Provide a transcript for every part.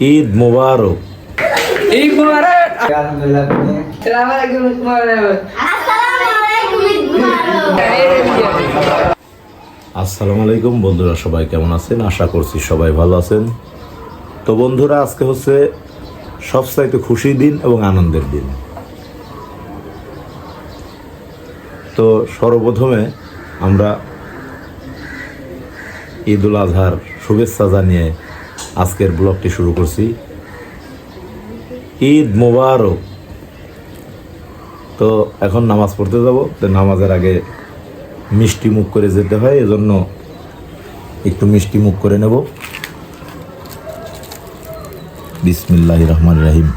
ঈদ মোবারক। ঈদ মোবারক। আসসালামু আলাইকুম বন্ধুরা, সবাই কেমন আছেন? আশা করছি সবাই ভালো আছেন। তো বন্ধুরা, আজকে হচ্ছে সবচাইতে খুশির দিন এবং আনন্দের দিন। তো সর্বপ্রথমে আমরা ঈদ উল আজহার শুভেচ্ছা জানিয়ে আজকের ব্লগটি শুরু করছি। ঈদ মোবারক। তো এখন নামাজ পড়তে যাব, তো নামাজের আগে মিষ্টি মুখ করে যেতে হয়, এজন্য একটু মিষ্টি মুখ করে নেব। বিসমিল্লাহির রহমানির রহিম।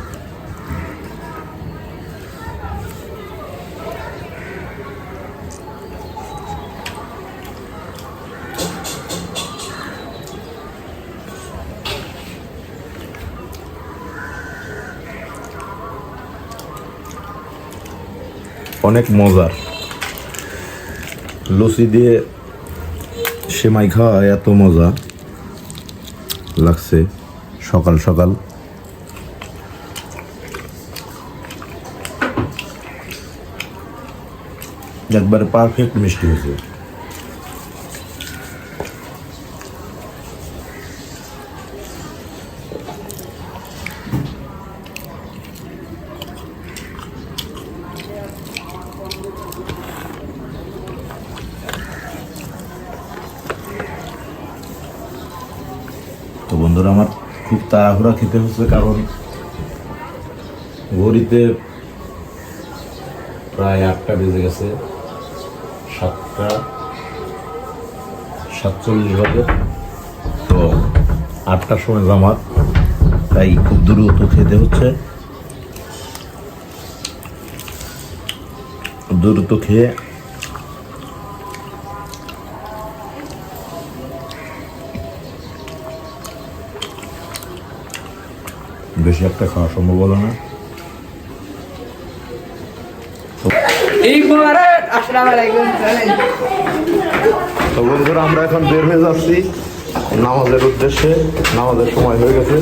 অনেক মজার, লুচি দিয়ে সেমাই খাওয়া এত মজা লাগছে সকাল সকাল। একবারে পারফেক্ট মিষ্টি হয়েছে। তো বন্ধুরা, আমার খুব তাড়াহুড়া খেতে হচ্ছে, কারণ ঘড়িতে প্রায় 8টা বেজে গেছে, 7:47 বাজে। তো 8টার সময় জামাত, তাই খুব দ্রুত খেতে হচ্ছে। দ্রুত খেয়ে বেশি একটা খাওয়া সম্ভব হলো না। তো বন্ধুরা, আমরা এখন বের হয়ে যাচ্ছি নামাজের উদ্দেশ্যে। নামাজের সময় হয়ে গেছে।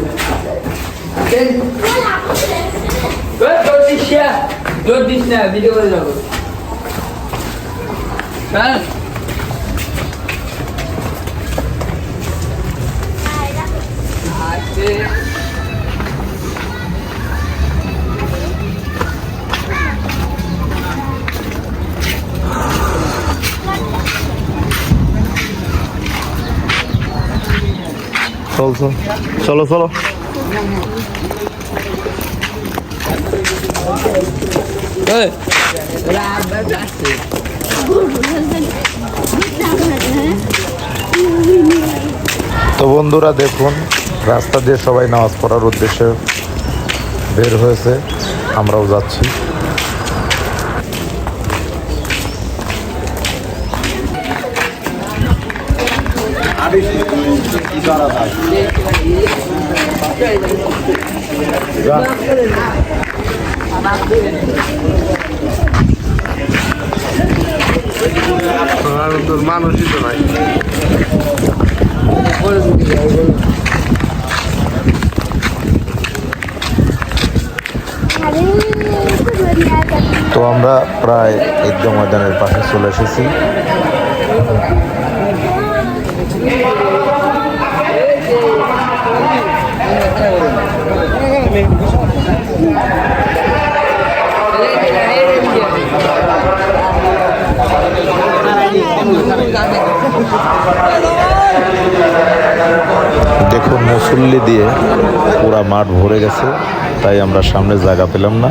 চলো চলো। তো বন্ধুরা দেখুন, রাস্তা দিয়ে সবাই নামাজ পড়ার উদ্দেশ্যে বের হয়েছে, আমরাও যাচ্ছি। মানুষই তো নাই। তো আমরা প্রায় ঈদগাহ ময়দানের পাশে চলে এসেছি। দেখুন, মুসল্লি দিয়ে পুরা মাঠ ভরে গেছে, তাই আমরা সামনে জায়গা পেলাম না,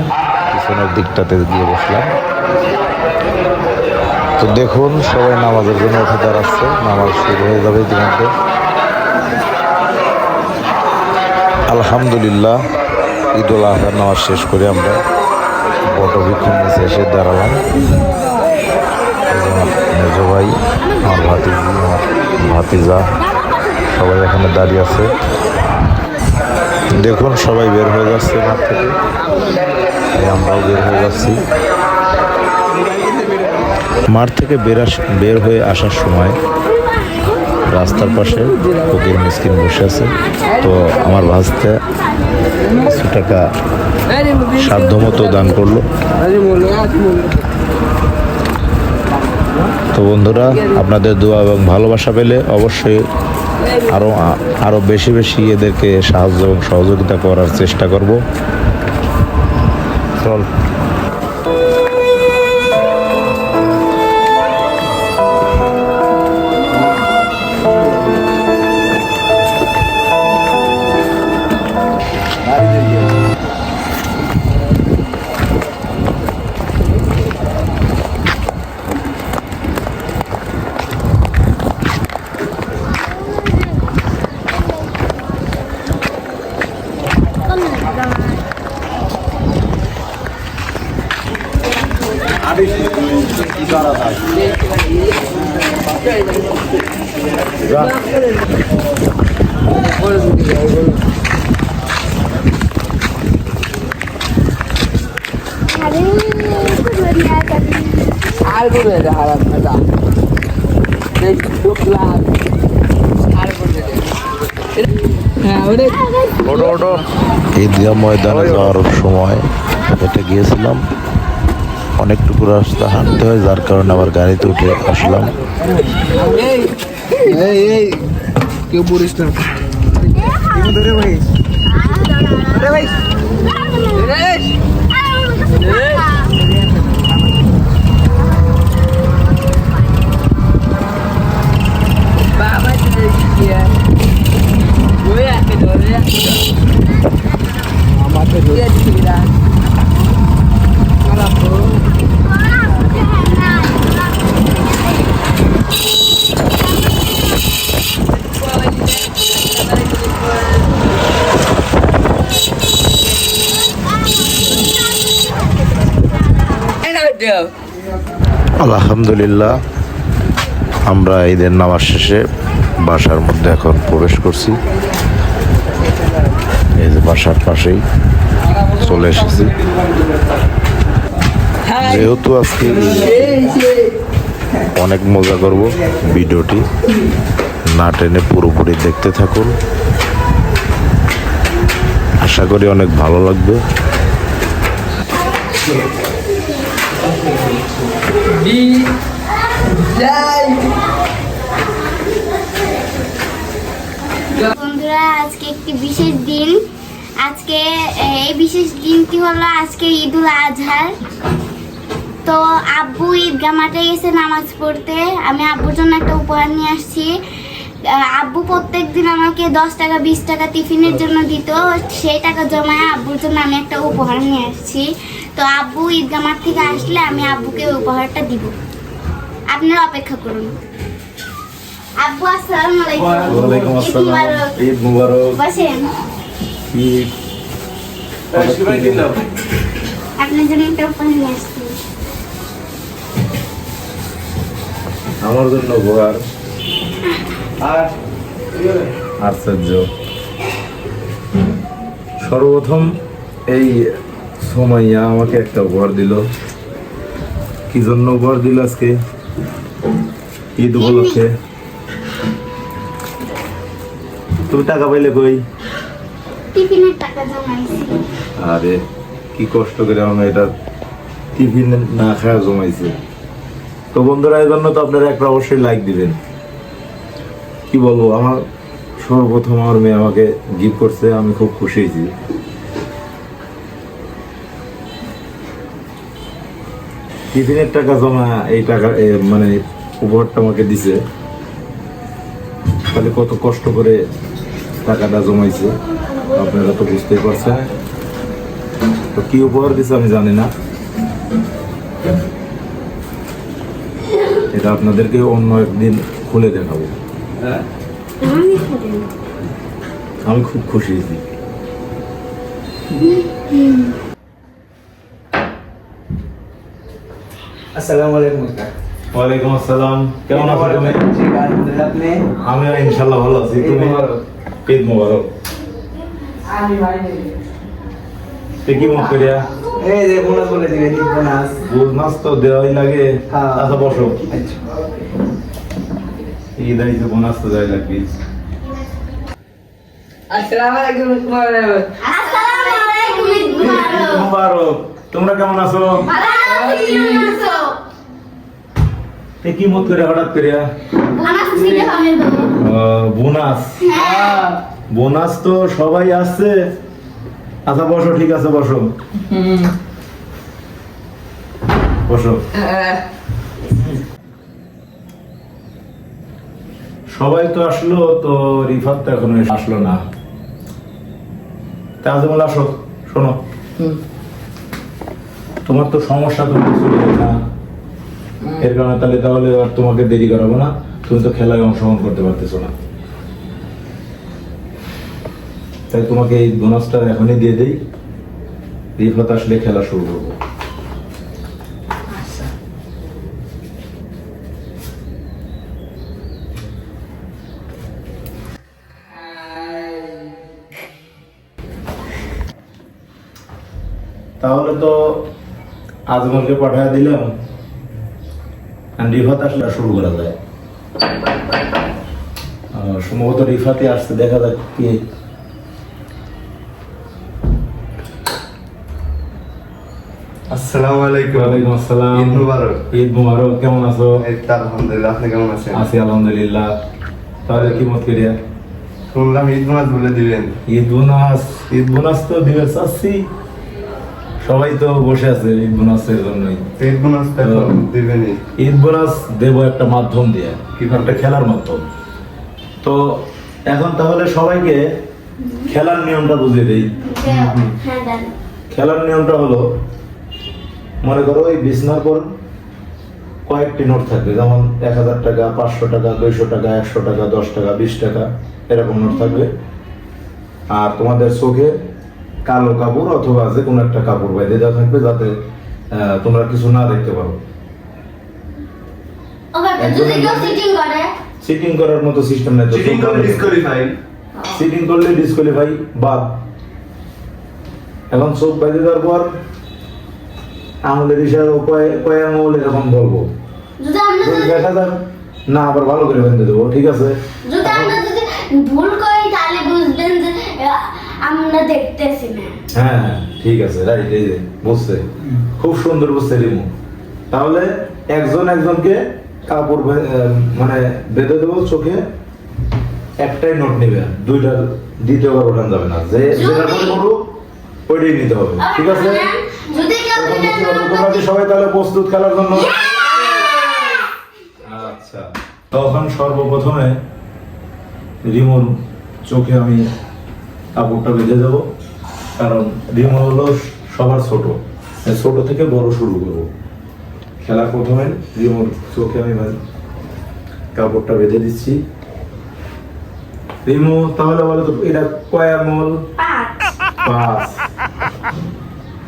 পিছনের দিকটাতে গিয়ে বসলাম। তো দেখুন, সবাই নামাজের জন্য উঠে দাঁড়াচ্ছে, নামাজ শুরু হয়ে যাবে ইতিমধ্যে। আলহামদুলিল্লাহ, ঈদ উল আজহার নামাজ শেষ করে আমরা বটবৃক্ষের নিচে এসে দাঁড়ালাম। মেজ ভাই, আমার ভাতিজি, আমার ভাতিজা সবাই এখানে দাঁড়িয়ে আছে। দেখুন, সবাই বের হয়ে যাচ্ছে মাঠ থেকে, আমরাও বের হয়ে যাচ্ছি। মাঠ থেকে বের হয়ে আসার সময় রাস্তার পাশে ফকির মিসকিন বসে আছে। তো আমার ভাস্তে কিছু টাকা সাধ্যমতো দান করলো। তো বন্ধুরা, আপনাদের দোয়া এবং ভালোবাসা পেলে অবশ্যই আরো বেশি বেশি এদেরকে সাহায্য এবং সহযোগিতা করার চেষ্টা করব। চল। ঈদগাহ ময়দানে যাওয়ার সময় হেঁটে গিয়েছিলাম, অনেকটুকু রাস্তা হাঁটতে হয়, যার কারণে আবার গাড়িতে উঠে আসলাম। কেউ পড়িস না ভাই। আলহামদুলিল্লাহ, আমরা ঈদের নামাজ শেষে বাসার মধ্যে এখন প্রবেশ করছি। এই যে বাসার পাশেই চলে এসেছি। যেহেতু আজকে অনেক মজা করব, ভিডিওটি না টেনে পুরোপুরি দেখতে থাকুন। আশা করি অনেক ভালো লাগবে। বন্ধুরা, আজকে একটি বিশেষ দিন। আজকে এই বিশেষ দিনটি হলো আজকে ঈদুল আজহার। তো আব্বু ঈদগাহ মাঠে গেছে নামাজ পড়তে। আমি আব্বুর জন্য একটা উপহার নিয়ে আসছি। আব্বু প্রত্যেক দিন আমাকে 10 টাকা 20 টাকা টিফিনের জন্য দিত। সেই টাকা জমায় আব্বুর জন্য আমি একটা উপহার নিয়ে আসছি। তো আব্বু ঈদগাহ মাঠ থেকে আসলে আমি আব্বুকে ওই উপহারটা দিব। আপনারা অপেক্ষা করুন। আব্বু আসসালামু আলাইকুম। ওয়ালাইকুম আসসালাম। ঈদ মুবারক। বসেন। ঈদ আপনার জন্য একটা উপহার নিয়ে আসছি। আমার জন্য উপহার আশ্চর্য। সর্বপ্রথম এই সোমাইয়া আমাকে একটা উপহার দিল। কি জন্য উপহার দিল আজকে ঈদ উপলক্ষে? তুমি টাকা পাইলে কই? টিফিনের টাকা জমাইছি। আরে কি কষ্ট করে আমরা এটা টিফিন না খাওয়া জমাইছে। তো বন্ধুরা, এই জন্য তো আপনারা একটা অবশ্যই লাইক দিবেন। কি বলবো, আমার সর্বপ্রথম আমার মেয়ে আমাকে গিফট করছে, আমি খুব খুশি হয়েছি। টিফিনের টাকা জমা এই টাকা মানে উপহারটা আমাকে দিছে, তাহলে কত কষ্ট করে টাকাটা জমাইছে আপনারা তো বুঝতেই পারছেন। তো কি উপহার দিছে আমি জানি না, এটা আপনাদেরকে অন্য একদিন খুলে দেখাবো। আমি খুব খুশি হয়েছি। আসসালামু আলাইকুম। ওয়ালাইকুম আসসালাম। কেমন আছো তুমি? আপনি? আমি ইনশাআল্লাহ ভালো আছি। তুমি? ঈদ মোবারক। কি মত করিয়া? এই যে বোনাস বলে দিবেন, ঈদ বোনাস। বোনাস তো দেওয়াই লাগে। আচ্ছা বসো। ঈদ আইছে, বোনাস তো যাই লাগবে। আসসালামু আলাইকুম কুমার। আসসালামু আলাইকুম ঈদ ঈদ মুবারক। মুবারক। তোমরা কেমন আছো? ভালো আছি, কেমন আছো? এ কি মত করে হঠাৎ করিয়া? বোনাস দিতে হবে তো। বোনাস, হ্যাঁ। বোনাস তো সবাই আসছে। আচ্ছা বসো, ঠিক আছে বসো বসো। সবাই তো আসলো, তো রিফাত তো এখনো আসলো না। তাজমল আসো, শোনো, তোমার তো সমস্যা, তো কিছু না, এর কারণে তাহলে আর তোমাকে দেরি করাবো না। তুমি তো খেলায় অংশগ্রহণ করতে পারতেছো না, তাই তোমাকে এই বোনাসটা এখনই দিয়ে দেই। রিফাত আসলে খেলা শুরু করবো। তাহলে তো আজমলকে পাঠিয়ে দিলাম, আর রিফাত আসলে শুরু করা যায়। সম্ভবত রিফাতে আসছে, দেখা যাক কি। আসসালামু আলাইকুম। ওয়ালাইকুম আসসালাম। ঈদ মুবারক। ঈদ মুবারক। কেমন আছো? এই তো আলহামদুলিল্লাহ, আপনি কেমন আছেন? আছি আলহামদুলিল্লাহ। তাহলে কি মত করিয়া? শুনলাম ঈদ বোনাস বলে দিবেন। ঈদ বোনাস তো দিবে চাচ্ছি, সবাই তো বসে আছে ঈদ বোনাসের জন্যই। ঈদ বোনাস তো এখন দিবেনই। ঈদ বোনাস দেবো একটা মাধ্যম দিয়ে, একটা খেলার মাধ্যম। তো এখন তাহলে সবাইকে খেলার নিয়মটা বুঝিয়ে দেই। হ্যাঁ, দেন। খেলার নিয়মটা হলো, মনে করো এই বিছনার পর কয়েকটি নোট থাকবে, যেমন 1000 টাকা, 500 টাকা, 200 টাকা, 100 টাকা, 10 টাকা, 20 টাকা, এরকম নোট থাকবে। আর তোমাদের চোখে কালো কাপড় অথবা যে কোনো একটা কাপড় বেঁধে দেওয়া থাকবে, যাতে তোমরা কিছু না দেখতে পারো। ওকে, যদি কেউ সিটিং করে, সিটিং করার মতো সিস্টেম নেই তো। চিটিং করলে ডিসকোয়ালিফাই। সিটিং করলে ডিসকোয়ালিফাই বাদ। এখন চোখ বেঁধে দেওয়ার পর আঙুলের ইশারা কয় আঙুল এরকম বলবো। যদি আমরা যদি দেখা যাক না, আবার ভালো করে বেঁধে দেবো, ঠিক আছে? যদি ভুল করি তাহলে বুঝবেন যে আমরা দেখতেছি না। হ্যাঁ ঠিক আছে, রাইট, এই যে বুঝছে, খুব সুন্দর বুঝছে রিমু। তাহলে একজন একজনকে কাপড় মানে বেঁধে দেবো চোখে, একটাই নোট নিবে, দুইটা দ্বিতীয়বার ওঠান যাবে না। যে যেটা মনে করুক ওইটাই নিতে হবে, ঠিক আছে? যদি কেউ তোমরা কি সবাই তাহলে প্রস্তুত খেলার জন্য? আচ্ছা, তখন সর্বপ্রথমে রিমোর চোখে আমি কাপড়টা বেঁধে দেবো, কারণ রিমো হলো সবার ছোট, ছোট থেকে বড় শুরু করবো। খেলার প্রথমে রিমোর চোখে আমি কাপড়টা বেঁধে দিচ্ছি। রিমো তাহলে বলো তো, এটা কয় আঙুল? 5।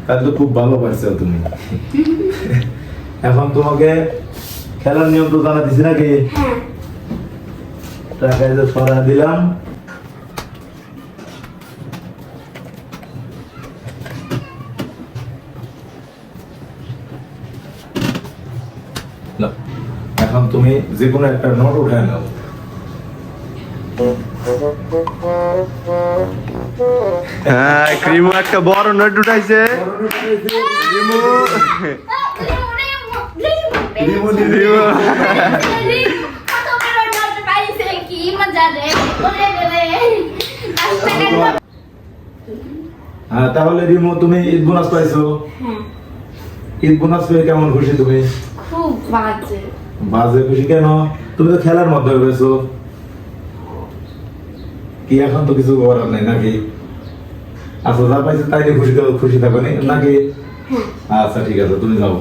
তাহলে তো খুব ভালো পারছো তুমি। এখন তোমাকে খেলার নিয়ম তো জানা দিছি নাকি? হ্যাঁ। টাকা যে সরা দিলাম, নাও। এখন তুমি যে কোনো একটা নোট উঠায় নাও। হ্যাঁ, ক্রিমো একটা বড় নোট উঠাইছে। রিমো রিমো রিমো কত বড় নোট পাইছে, কি মজা রে, ওরে রে। হ্যাঁ, তাহলে রিমো তুমি ঈদ বোনাস পাইছো। হ্যাঁ, ঈদ বোনাস পেয়ে কেমন খুশি তুমি? খুব বাজে। বাজে খুশি কেন? তুমি তো খেলার মাধ্যমে পেয়েছো, কি এখন তো কিছু করার নাই নাকি? আচ্ছা, যা পাইছো তাই নিয়ে খুশি থাকো নাকি? আচ্ছা ঠিক আছে, তুমি যাও।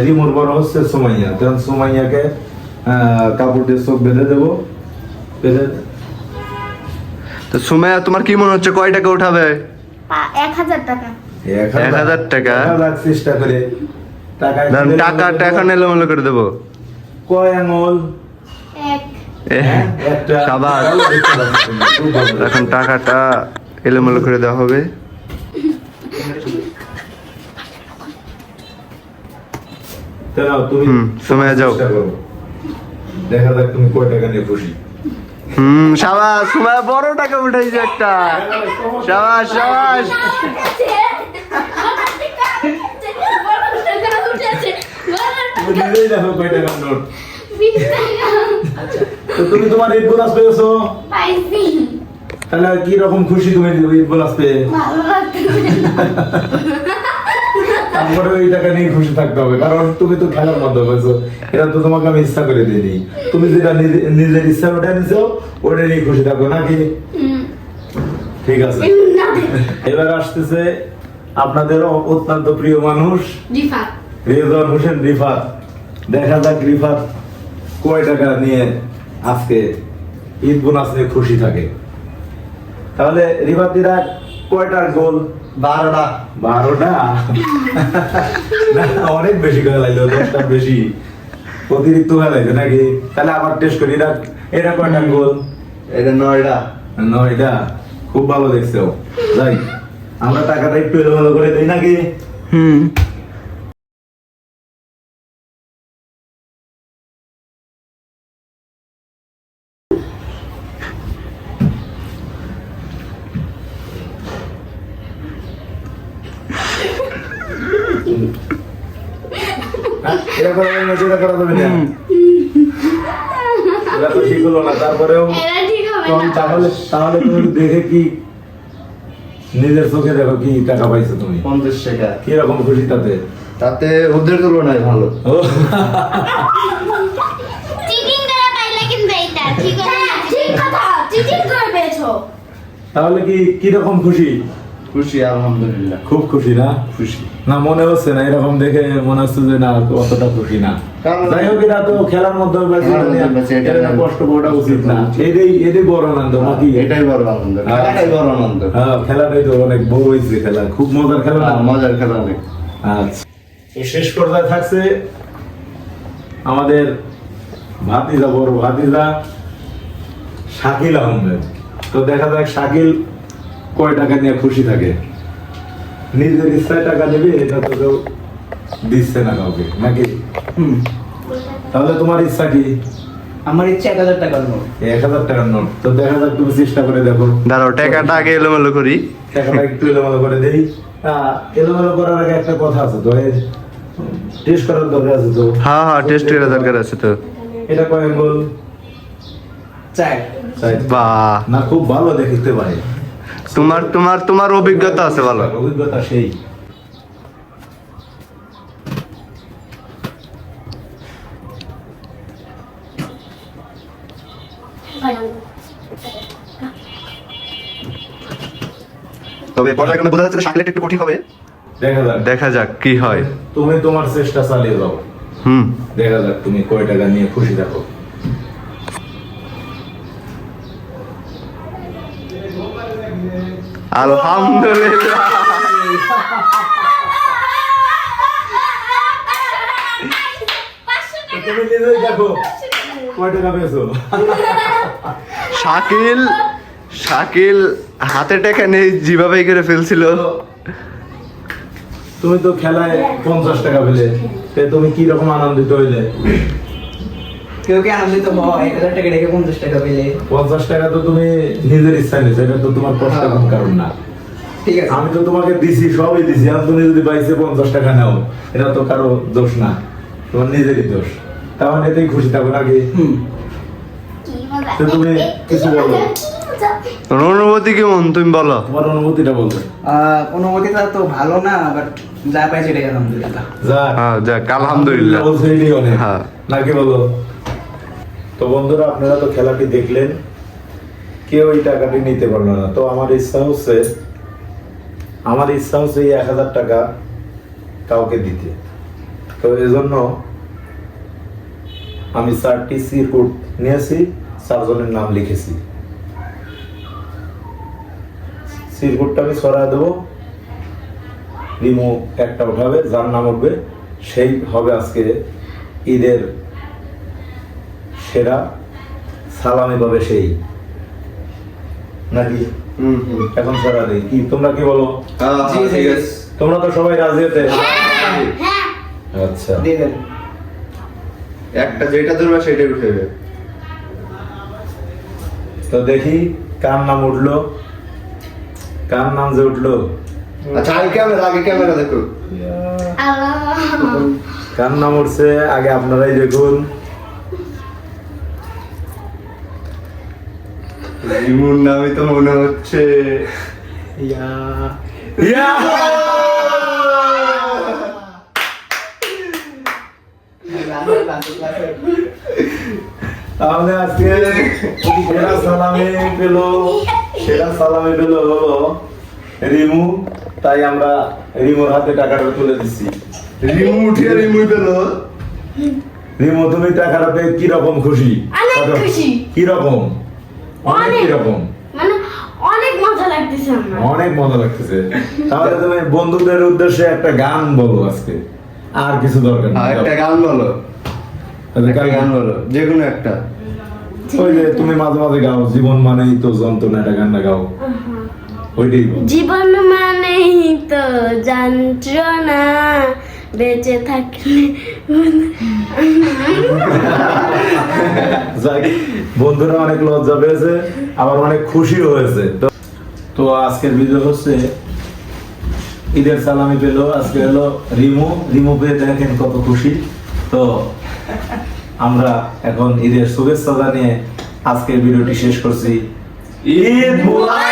রিমোর বড় হচ্ছে সুমাইয়া, তখন সুমাইয়াকে কাপড় দিয়ে চোখ বেঁধে দেবো। বেঁধে তো সুমাইয়া, তোমার কি মনে হচ্ছে কয় টাকা উঠাবে? 1000 টাকা। 1000 টাকা? চেষ্টা করে টাকাটা এখন এলোমেলো করে দেবো। কয় আঙুল? 1। একটা। সাবাস। খুব ভালো। এখন টাকাটা এলোমেলো করে দেওয়া হবে। তো নাও, তুমি সুমাইয়া যাও। চেষ্টা করো। দেখা যাক তুমি কয় টাকা নিয়ে খুশি। শাবাশ, সুমাইয়া বড় টাকা উঠাইছে একটা। শাবাশ শাবাশ। তুমি নিজেই দেখো কয় টাকার নোট। তো তুমি তোমার ঈদ বোনাস পেয়েছো, তাহলে কি রকম খুশি তুমি ঈদ বোনাস পেয়ে? তারপরে ওই টাকা নিয়ে খুশি থাকতে হবে, কারণ তুমি তো খেলার মাধ্যমে হয়েছো, এটা তো তোমাকে আমি ইচ্ছা করে দিইনি। তুমি যেটা নিজের ইচ্ছা ওটা নিছো, ওটা নিয়ে খুশি থাকো নাকি? ঠিক আছে। এবার আসতেছে আপনাদের অত্যন্ত প্রিয় মানুষ রেজওয়ান হোসেন রিফাত। দেখা যাক রিফাত কয় টাকা নিয়ে আজকে ঈদ বোনাস নিয়ে খুশি থাকে। তাহলে রিফাত দিদা কয়টার গোল? 12টা। 12টা? না, অনেক বেশি খেলাইলো, 10টা বেশি অতিরিক্ত খেলাইছে নাকি? তাহলে আবার টেস্ট করি। এটা কয়টার গোল? এটা 9টা। 9টা। খুব ভালো দেখছো। যাই, আমরা টাকাটা একটু এলোমেলো করে দিই নাকি? এটা করা যাবে না, সেটা করা যাবে না। এটা তো ঠিক হলো না। তারপরেও তাহলে তুমি দেখে কি নিজের চোখে দেখো কি টাকা পাইছো তুমি, 50 টাকা। কি রকম খুশি তাতে? তাতে ওদের তুলনায় ভালো। ও, তাহলে কি রকম খুশি? খুশি আলহামদুলিল্লাহ। খুব খুশি না? খুশি। না, মনে হচ্ছে না, এরকম দেখে মনে হচ্ছে যে না অতটা খুশি না। যাই হোক, এরা তো খেলার মধ্যে কষ্ট করাটা উচিত না। এটাই বড় আনন্দ নাকি? এটাই বড় আনন্দ। এটাই বড় আনন্দ। হ্যাঁ, খেলাটাই তো অনেক বড় হয়েছে। খেলা খুব মজার খেলা না? মজার খেলা অনেক। আচ্ছা, এই শেষ পর্যায়ে থাকছে আমাদের ভাতিজা, বড় ভাতিজা শাকিল আহমেদ। তো দেখা যাক শাকিল কয় টাকা নিয়ে খুশি থাকে। নিজের ইচ্ছায় টাকা দেবে, এটা তো কেউ দিচ্ছে না কাউকে নাকি? তাহলে তোমার ইচ্ছা কি? আমার ইচ্ছা 1000 টাকার নোট। 1000 টাকার নোট। তো দেখা যাক, তুমি চেষ্টা করে দেখো। দাঁড়াও, টাকাটা আগে এলোমেলো করি। টাকাটা একটু এলোমেলো করে দেই। এলোমেলো করার আগে একটা কথা আছে তো, টেস্ট করার দরকার আছে তো। হ্যাঁ হ্যাঁ, টেস্ট করার দরকার আছে তো। এটা কয় আঙ্গুল? 4। বাহ, না, খুব ভালো দেখিতে পারে। তোমার অভিজ্ঞতা আছে ভালো। অভিজ্ঞতা সেই। তবে পর্যায়ক্রমে বোঝা যাচ্ছে যে শাকলেট একটু কঠিন হবে। দেখা যাক কি হয়। তুমি তোমার চেষ্টা চালিয়ে যাও। দেখা যাক তুমি কয় টাকা নিয়ে খুশি থাকো। আলহামদুলিল্লাহ। তুমি নিজেই দেখো কয় টাকা পেয়েছো। শাকিল হাতে টাকা নেই, যেভাবে করে ফেলছিল। তুমি তো খেলায় 50 টাকা পেলে, তুমি কি রকম আনন্দিত হইলে? কেউ কি আনন্দিত হয় 1000 টাকা রেখে 50 টাকা পেলে? 50 টাকা তো তুমি নিজের ইচ্ছা নিয়েছো, এটা তো তোমার কষ্টের কোনো কারণ না। ঠিক আছে, আমি তো তোমাকে দিছি, সবই দিছি। আর তুমি যদি বাইসে 50 টাকা নাও, এটা তো কারো দোষ না, তোমার নিজেরই দোষ। তাহলে এতেই খুশি থাকো নাকি? তো তুমি কিছু বলো, তোমার অনুভূতি কেমন তুমি বলো। তোমার অনুভূতিটা বলো। অনুমতিটা তো ভালো না, বাট যা পাইছে এটাই আলহামদুলিল্লাহ। যাক আলহামদুলিল্লাহ বলছো, এটাই অনেক। হ্যাঁ। নাকি বলো? তো বন্ধুরা, আপনারা তো খেলাটি দেখলেন, কেউ এই টাকাটি নিতে পারলো না। তো আমার ইচ্ছা হচ্ছে এই 1000 টাকা কাউকে দিতে। তো এজন্য আমি 4টি সিরকুট নিয়েছি, 4 জনের নাম লিখেছি। সিরকুটটা আমি ছড়া দেবো, রিমু একটা উঠাবে, যার নাম উঠবে সেই হবে আজকে ঈদের সেরা, সালামি পাবে সেই, নাকি? এখন ছড়া দেই, কি তোমরা কি বলো? ঠিক আছে। তোমরা তো সবাই রাজি হতে? আচ্ছা, দিয়ে দেন। একটা যেটা ধরবে সেটাই উঠেবে। তো দেখি কার নাম উঠলো, কার নাম যে উঠলো। আচ্ছা আগে ক্যামেরা দেখো। আল্লাহ কার নাম উঠছে আগে আপনারাই দেখুন। রিমুর নামই তো মনে হচ্ছে। ইয়া তাহলে আজকে সেরা সালামি পেলো হলো রিমু। তাই আমরা রিমুর হাতে টাকাটা তুলে দিচ্ছি। রিমু উঠিয়ে রিমুই পেলো। রিমু তুমি টাকাটা পেয়ে কিরকম খুশি? অনেক খুশি। কিরকম? অনেক কিরকম? মানে অনেক মজা লাগতেছে আমার। অনেক মজা লাগতেছে। তাহলে তুমি বন্ধুদের উদ্দেশ্যে একটা গান বলো আজকে, আর কিছু দরকার নেই। একটা গান বলো, তাহলে একটা গান বলো, যে কোনো একটা। ওই যে তুমি মাঝে মাঝে গাও, জীবন মানেই তো যন্ত্রণা, একটা গান গাও, ওইটাই বলো। জীবন মানেই তো যন্ত্রণা, বেঁচে থাকলে যাক, বন্ধুরা অনেক লজ্জা পেয়েছে, আবার অনেক খুশি হয়েছে। তো আজকের ভিডিও হচ্ছে ঈদের সালামি পেলো আজকে হলো রিমু পেয়ে দেখেন কত খুশি। তো আমরা এখন ঈদের শুভেচ্ছা জানিয়ে আজকের ভিডিওটি শেষ করছি। ঈদ মোবারক।